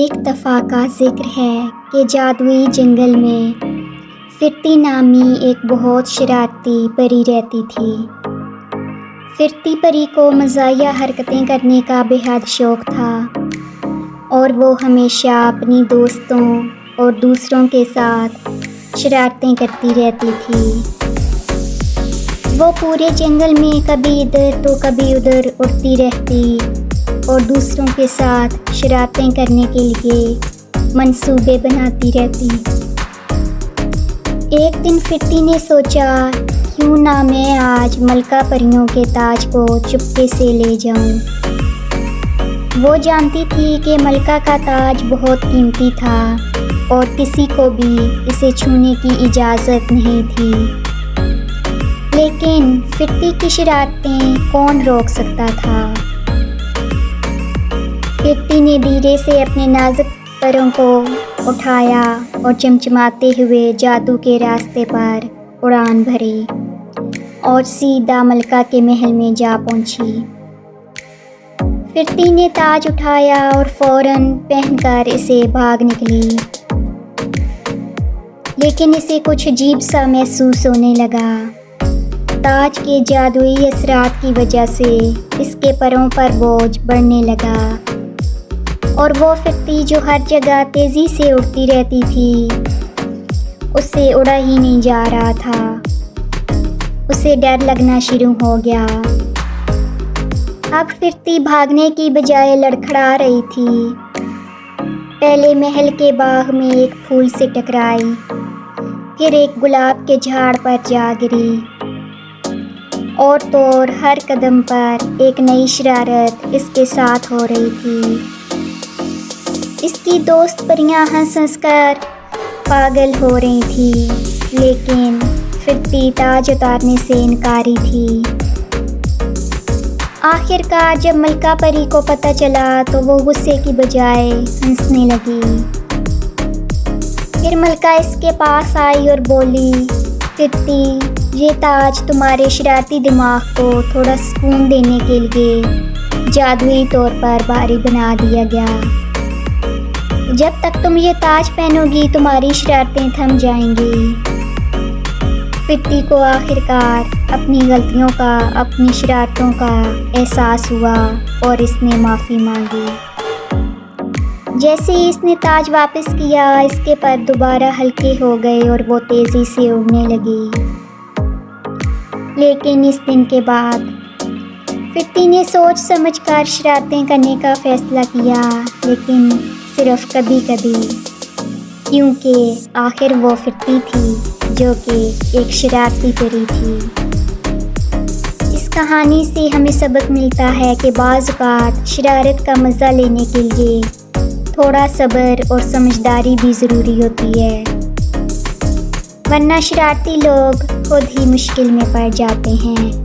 एक दफ़ा का ज़िक्र है कि जादुई जंगल में फिरती नामी एक बहुत शरारती परी रहती थी। फिरती परी को मज़ाहिया हरकतें करने का बेहद शौक़ था और वो हमेशा अपनी दोस्तों और दूसरों के साथ शरारतें करती रहती थी। वो पूरे जंगल में कभी इधर तो कभी उधर उड़ती रहती और दूसरों के साथ शरारतें करने के लिए मंसूबे बनाती रहती। एक दिन फिरती ने सोचा, क्यों ना मैं आज मलका परियों के ताज को चुपके से ले जाऊं। वो जानती थी कि मलका का ताज बहुत कीमती था और किसी को भी इसे छूने की इजाज़त नहीं थी। लेकिन फिरती की शरारतें कौन रोक सकता था। फिरती ने धीरे से अपने नाजुक पैरों को उठाया और चमचमाते हुए जादू के रास्ते पर उड़ान भरी और सीधा मलका के महल में जा पहुंची। फिरती ने ताज उठाया और फ़ौरन पहनकर इसे भाग निकली, लेकिन इसे कुछ अजीब सा महसूस होने लगा। ताज के जादुई असरात की वजह से इसके पैरों पर बोझ बढ़ने लगा और वो फिरती जो हर जगह तेज़ी से उड़ती रहती थी, उससे उड़ा ही नहीं जा रहा था। उसे डर लगना शुरू हो गया। अब फिरती भागने की बजाय लड़खड़ा रही थी। पहले महल के बाग में एक फूल से टकराई, फिर एक गुलाब के झाड़ पर जा गिरी और तो और हर कदम पर एक नई शरारत इसके साथ हो रही थी। इसकी दोस्त परियां हंस हंस कर पागल हो रही थी, लेकिन फिरती ताज उतारने से इनकारी थी। आखिरकार जब मलका परी को पता चला तो वो गुस्से की बजाय हंसने लगी। फिर मलका इसके पास आई और बोली, फिरती, ये ताज तुम्हारे शरारती दिमाग को थोड़ा सुकून देने के लिए जादुई तौर पर भारी बना दिया गया। जब तक तुम ये ताज पहनोगी तुम्हारी शरारतें थम जाएंगी। फिरती को आखिरकार अपनी गलतियों का, अपनी शरारतों का एहसास हुआ और इसने माफ़ी मांगी। जैसे ही इसने ताज वापस किया, इसके पर दोबारा हल्के हो गए और वो तेज़ी से उड़ने लगी। लेकिन इस दिन के बाद फिरती ने सोच समझकर शरारतें करने का फ़ैसला किया, लेकिन सिर्फ कभी कभी, क्योंकि आखिर वो फिरती थी जो कि एक शरारती परी थी। इस कहानी से हमें सबक मिलता है कि बाज़ औक़ात शरारत का मज़ा लेने के लिए थोड़ा सब्र और समझदारी भी ज़रूरी होती है, वरना शरारती लोग खुद ही मुश्किल में पड़ जाते हैं।